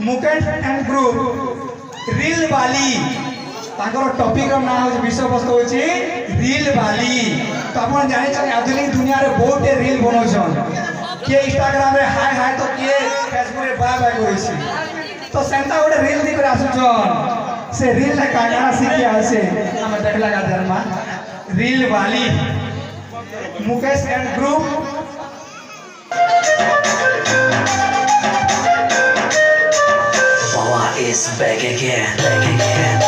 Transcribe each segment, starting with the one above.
Mukesh and group reel वाली ताकर topic ना हो विषय वस्तु होची रील वाली। तो अपन जाने छ आधुनिक दुनिया रे बहुत रील बनोछन के इंस्टाग्राम रे हाय हाय तो के फेसबुक रे बाय बाय करिछि। तो सेंता गोटे रील दी कर आसुछन से रील रे कागरा सीखे आसे हम देखला का धर्मा रील वाली Mukesh and group is back again, back again.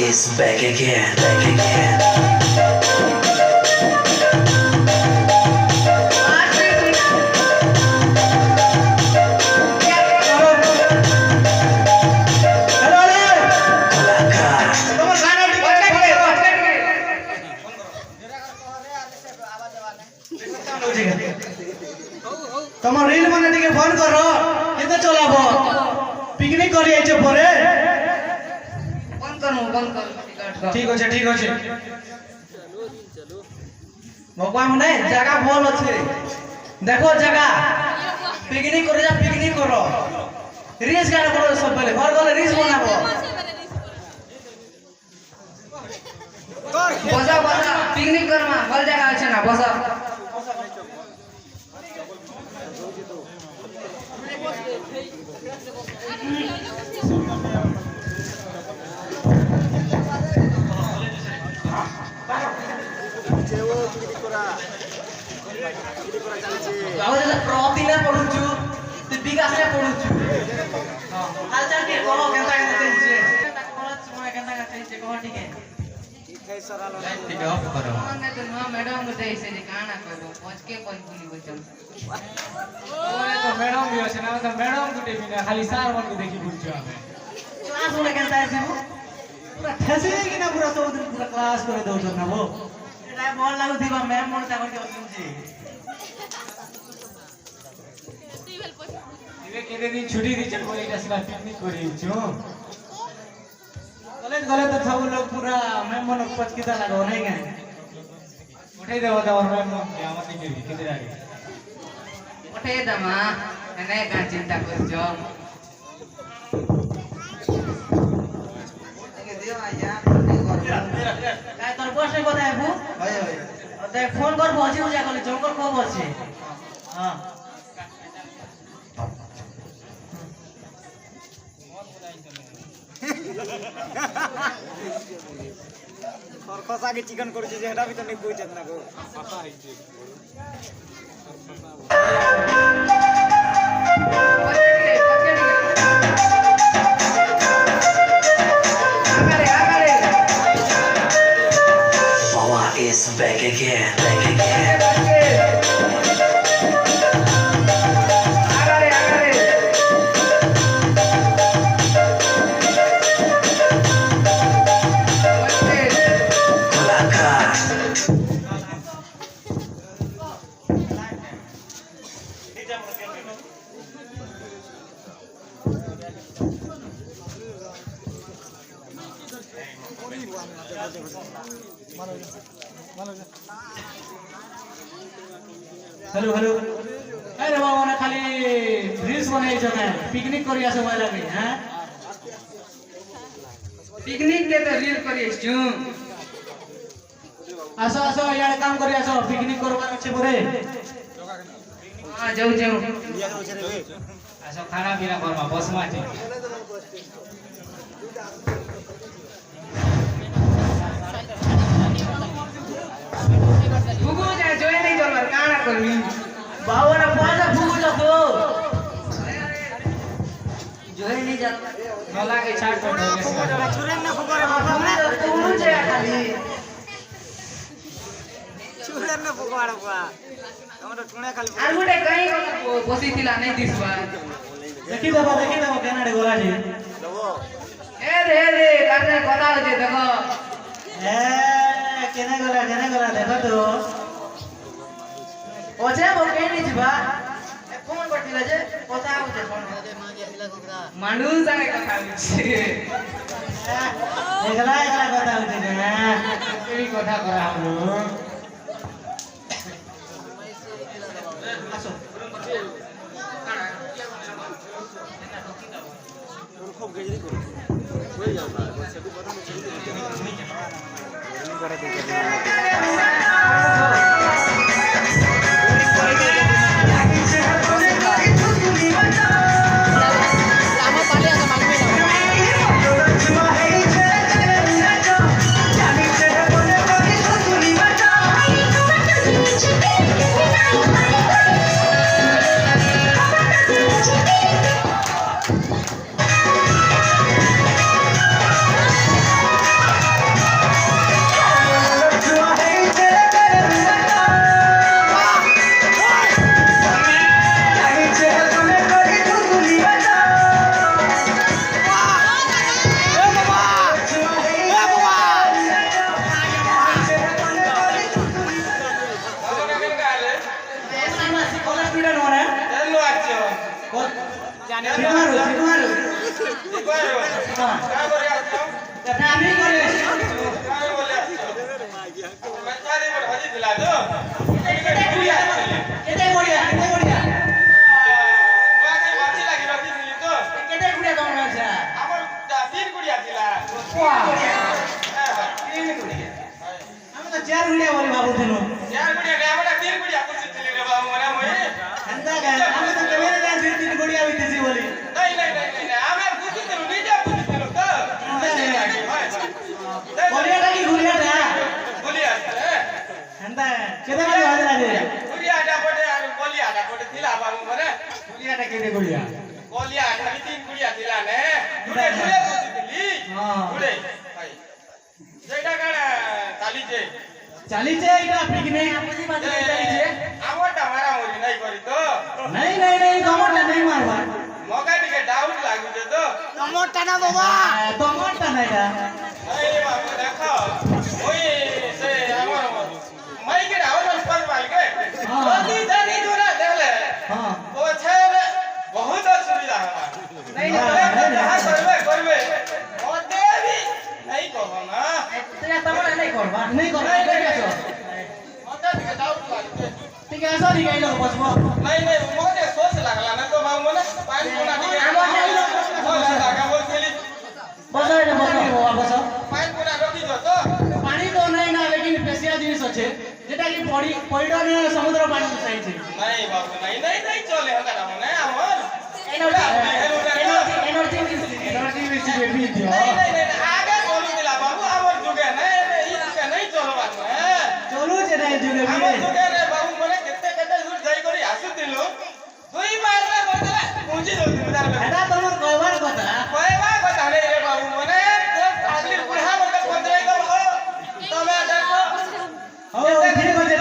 Is back again, back again. तुम रील माने टिके फोन करो केते चलाबो पिकनिक करी आइछे परे बंद करू ठीक अछि भगवान ने जगह भल अछि देखो जगह पिकनिक करो रील्स गाना करो सब पहले घर गले रील्स बनाबो बसा पिकनिक करमा भल जगह अछि ना बसा बाबा प्रतिना पढुछु तु विकासले पढुछु हालचाल के कहो केनता चलछे कॉलेज समय केनता चलछे कहो ठीके ठीक सराल ठीक ऑफ करो ने तो ना मैडम को दे से गाना करो पहुंच के कोई भूली बचम ओरे तो मैडम भी अछि ना तो मैडम गुटे बिना खाली सार मन को देखि बुझछु हमें क्लास में केनता छै पूरा ठसे कि ना पूरा सब दिन पूरा क्लास करे दउ छ ना वो एटा बोल लागु दिबा मैम मोर ता करके अछि इवे केते दिन छुट्टी दी छ कोई एटा सिला पिकनिक करी छु कॉलेज गले तो सब लोग पूरा मैम मन पचकिता लागो नहीं गए उठाई देबो त और मैम हमर दिखे केते आगे उठे दमा एने का चिंता करछो काय तोर बस नहीं बताए बु होय देख फोन कर बजी उजा कर जंगल को बसे हां और खसा के चिकन कर जे हेडा भी तो नहीं बुझत ना को खसा है जे Is back again, back again. Hello hello अरे बाबा ने खाली रील्स बनाई जने पिकनिक करी आसे मोबाइल में हैं पिकनिक के तो रील करी छु आसो यार काम करी आसो पिकनिक करबार अछि परे हां जाऊ आसो खाना पीना करबा बसमा छी भुगु जा जोए नहीं करबार काना करबी बाबा ने पाजा भूगु जको जोए नहीं जा मला के छाट पर छुरे ना फुकर बाबा तुम जे खाली छुरे ना फुकर बाबा हमर टुणे खाली আর গুটে কই বসিছিলা নাই দিছবা देखी देबो केनाडे गोला जी দেবো এ রে কানে কথা হচ্ছে দেখো কেনে গলা দেখো তো ওছে বকে নি ଯିବା ফোন করতিলা যে কথা হচ্ছে ফোন মানুষ জানে কথা হচ্ছে একলা কথা হচ্ছে না এই কথা করা হলো আসো খুব গেজরি করো হয়ে যাও না সেটু কথা না ছেড়ে দিতে করে ଚାଲିଛେ ଏଇଟା ପିକନିକ ଚାଲିଛେ ଆମରଟା ମାରାମରି ନାଇଁ କରି ତ ନାଇଁ ତମରଟା ନାଇଁ ମାରବା ମକା ଟିକେ ଡାଉଟ ଲାଗୁଛେ ତ ତମରଟା ନା ବାବା ତମରଟା ନାଇଁଟା এই বাবু দেখো ওই সে আমার মাইকে আওয়াজ পাস পাইকে যদি জানি দুরা দেখলে হ্যাঁ ও ছেলে বহুত অসুবিধা হবে नहीं যাহা করবে ওতে भी नहीं কব না तेरा तमरा नहीं करबा नहीं करबा ठीक আছে ওতে ଟିକେ ডাউট লাগুছে ঠিক আছে ঠিক আছে লোক বসবো नहीं मोटे सोच लागला ना तो बाबू ने पानी कोना ଟିକେ লাগা বলছিলি বসো এটা বসো পানি কোনা রকি যো তো পানি তো নাই না लेकिन पेशिया जिनिस আছে যেটা কি পড়িডনে সমুদ্র পানি মিশাইছে नहीं बाबू नहीं चले हता না মানে আমার एनर्जी मिसी बेबी दियो नहीं आगे बोलू दिला बाबू हमर जुगे नहीं ई जुगे नहीं चलबा चलू जे नहीं जुगे हमर जुगे रे बाबू मने केते दूर जाई करी आसु दिलु दुई मार रे बदला पूंजी दो दिलदार में এটা তোমার কয়বার কথা কয়বা কথা রে बाबू मने आदमी बुढ़ा मके 15 दो हो तमे देखो ओ ठीक আছে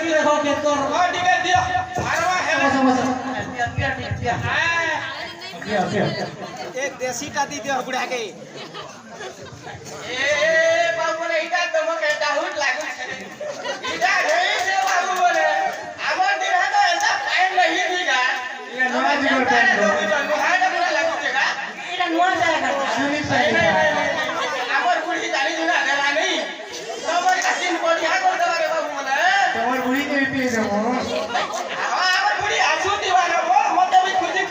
দেখো কে তোর हां ठीक है दियो मारवा है বসো एक देसी टा दी दियो बुढ़ा के ए बाबू रे इटा तमके डाउट लागु इटा गई से बाबू बोले हमर दिन है तो ऐसा टाइम नहीं दिगा ये नया जुगर टाइम लो हां ना लागु देगा এটা নোয়া জায়গা हमर बुढ़ी जानी जुना देला नहीं तमर का दिन बढ़िया कर देबा रे बाबू मने তোমার বুড়ি কে পিয়ে দেবো हमर बुढ़ी आसु दीवाना हो मते भी खुजी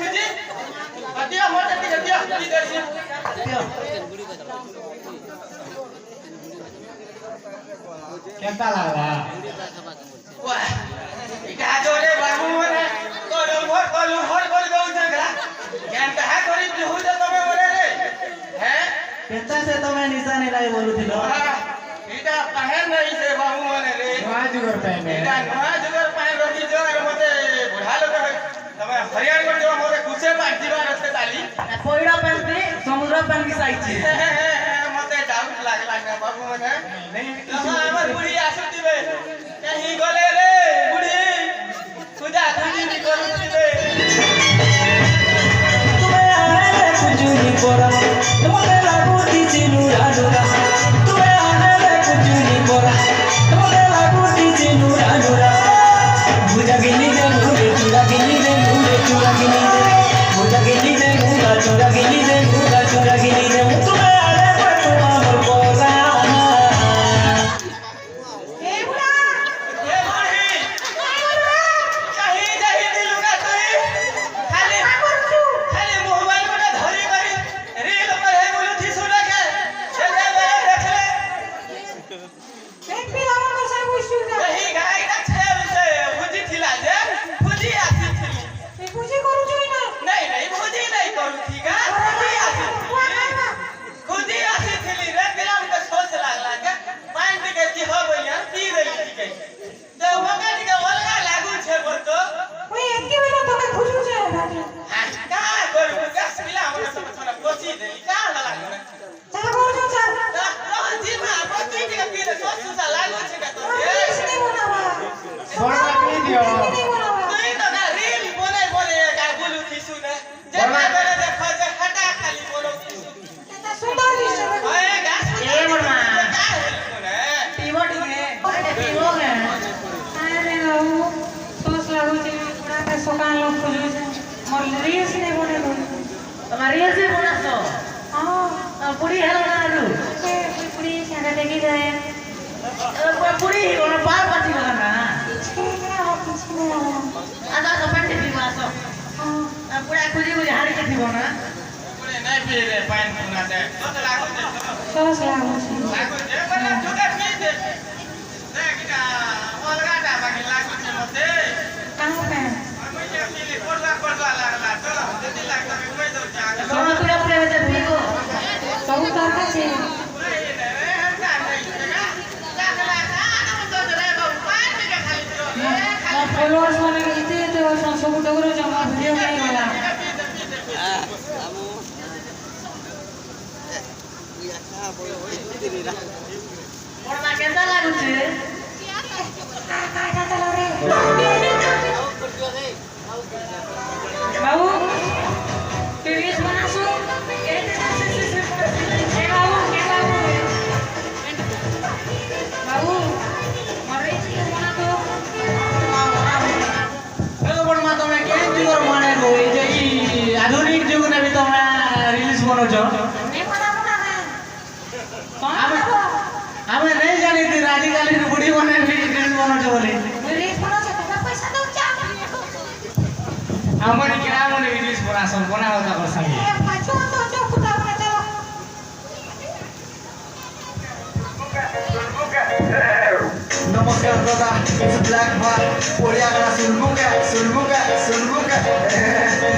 दिया मते दिया देसी কেমন লাগলা वाह इटा जोरे बाबू मने कलु हर कर दउ जगरा केनता है करी दिहु दे तमे मने रे हैं কেতা সে তুমি নিশানি লাই বলুছিল इटा पहन नहीं से बाबू मने रे নয়া जुगर টাইম इटा नया जुगर पहन रखी जो अरे मते बुढ़ा लोग तमे हरियाणा कर देबा मोरे कुसे पाट दिबा रस्ते ताली পয়ড়া পেন্টি সমুদ্র পান কি সাইছি मते डाउट लागला ना बाबू मने नहीं हमर बुढ़ी आसु दिबे कहीं गले रे बुढ़ी पूजा पूजी भी करू दिबे তুমি আরে কুজুরি করা তোমারে লাগু দিছিলু আলুরা তুমি আরে কুজুরি ପୁରା ଖୁଜି ଖୁଜି ହାରିକେ ଥିବ ନା ନାଇଁ ପିଇରେ ପାଣି ପୁନା ଦେ ତୋତେ ଲାଗୁଛି ସସ୍ ଲାଗୁଛି ଲାଗୁଛି ମାନେ ଯୋଉଟା ପିଇ ଦେ ଦେଖିଟା ଅଲଗାଟା ବାକି ଲାଗୁଛି ମତେ କାମ ପାଇଁ ମୁଁ ଯେ ପିଇଲି ପଡୁଆ ଲାଗଲା ତ ଯଦି ଲାଗଲା ମୁଁ କହି ଦଉଛି ଆଗ ତମେ ପୁରା ପୁରା ବେତେ ପିଇବ ସବୁ ତରକା ସେ ମୋ ଫଲୋଅର୍ସ ମାନେ ଏତେ ଅଛନ୍ତି ସବୁ ଡଗର ଜମା ଭିଡ଼ିଓ ପାଇଁ ଗଲା ପଡନା କେନ୍ତା ଲାଗୁଛି ବାବୁ টিভিএস বানাসো বাবু মরে বানা তো এলো পড়মা তুমি কেন যুগর মানে গো এই যে আধুনিক যুগ নেবি তোমরা রিলিজ বনোছ আমি নেই জানি তুই রাজিকালি বুড়ি মানে রিলিজ বনোছ বলে আমার কিনা মনে রিলিজ বনাসন বনা হতা করছাম নমস্কার দাদা ব্ল্যাক বার পড়িয়া গলা সুলমুকা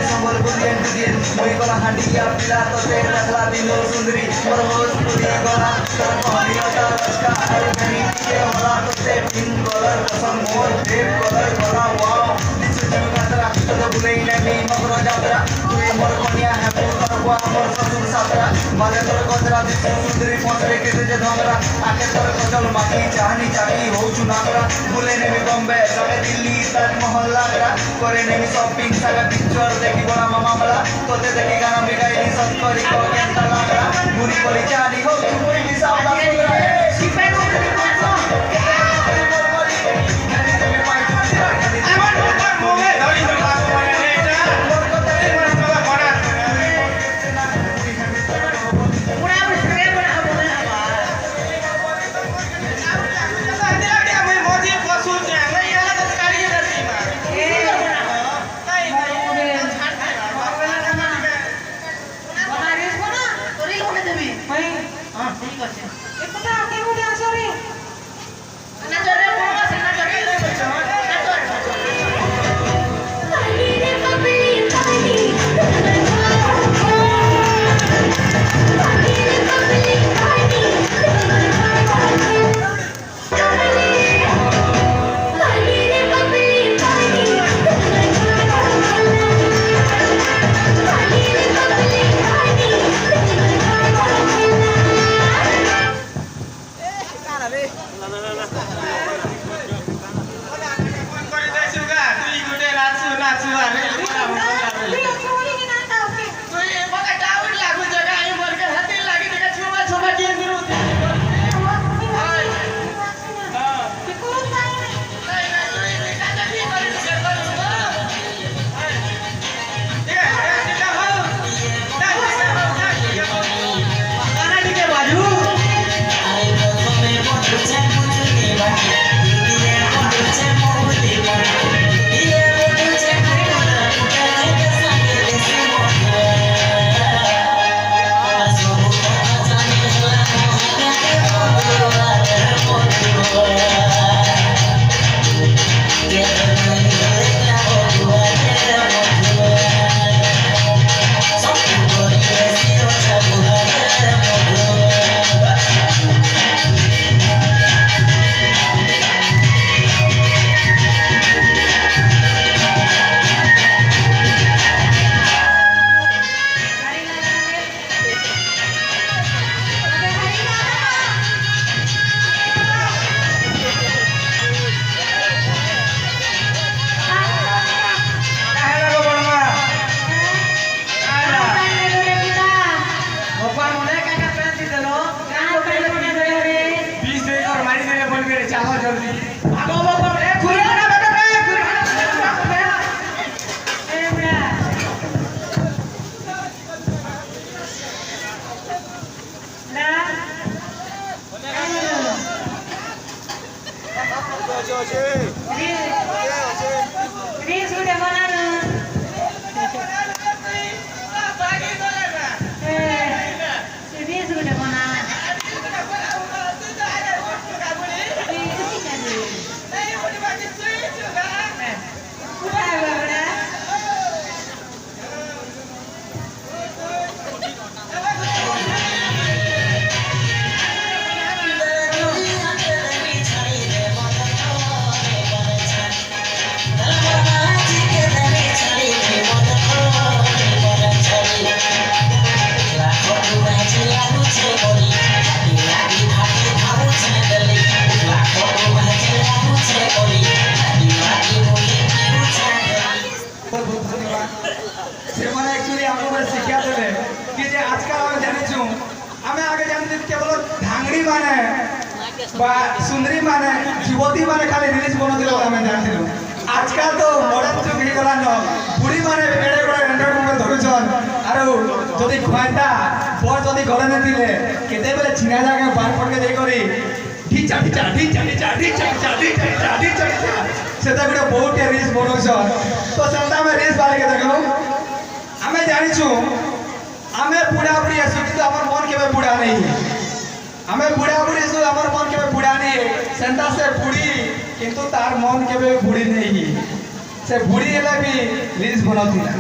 সম্বলপুরি এন্টুদিন মই গলা হান্ডিয়া পিলা তোতে দেখলা বিনো সুন্দরী মোর হোস পুরি গলা তার কহিয়তা লচকা আর ঘনি কে হলা তোতে পিঙ্ক কলার পছন্দ মোর রেড কলার গলা ওয়াও দিছু জুগাতরা তোতে বুলেই নেমি মগর যাত্রা তুই মোর কনিয়া হ্যাপি করবা মোর সসুর সাতরা মানে তোর গজরা দিছু সুন্দরী পছরে কেতে যে ধমরা আকে তোর কজল মাখি চাহনি চাহি হউছু নাগরা বুলে নেমি বম্বে সবে দিল্লি তাজমহল লাগরা করে নেমি শপিং সাগা পিকচার দেখি বড়া মামলা তোতে দেখি গানা মিগাইলি সব করি কেনতা লাগরা বুড়ি বলি চানি হউছু বইলি সাবলা সুন্দরা সিপাই করে আমার তোর মোহে ধরি ধরা মানে এটা আমার তোলা বড়া পুরা স্প্রে বনা বনা আমি মজি পশু যে আমি এলা তো কারি দিছি না এ তাই ছাড় দে বনা রিস বনা তোরি লোকে দেবি ভাই হ্যাঁ ঠিক আছে এটা আগে বলে আসো রে না জরে বড় আছে না জরে না জরে ফোন করে দেইছু গা তুই গুটে নাচু আরে তুই মতে ডাউট লাগু জায়গা আমি বলকে হাতে লাগি দেখা ছোবা ছোবা কি দিরু চালো জলদি রিস গুটে বানানো ମାନେ বা সুন্দরী মানে যুবতী মানে খালি রিলস বনাতে আমি জানিছিল আজকাল তো মডার্ন যুগ হয়ে গলা ন বুড়ি মানে বেড়ে বেড়ে অ্যান্ড্রয়েড মোবাইল ধরুছন আর যদি খয়টা বর যদি ঘরে নে দিলে কেতেবেলে চিনা জায়গা বার পড়কে যাই করি ঢিচা ঢিচা ঢিচা ঢিচা ঢিচা ঢিচা ঢিচা ঢিচা ঢিচা ঢিচা সেটা গুলো বহুত রিলস বনাউছন তো সেটা আমি রিলস বালিকে দেখলো আমি জানিছু আমি বুড়া বুড়ি আছো কিন্তু আমার মন কেবে বুড়া নেই আমি বুড়া বুড়ি আছো আমার মন কেবে বুড়া নেই সেটা সে বুড়ি কিন্তু তার মন কেবে বুড়ি নেই সে বুড়ি হেলে বি রিলস বনাউଥିଲା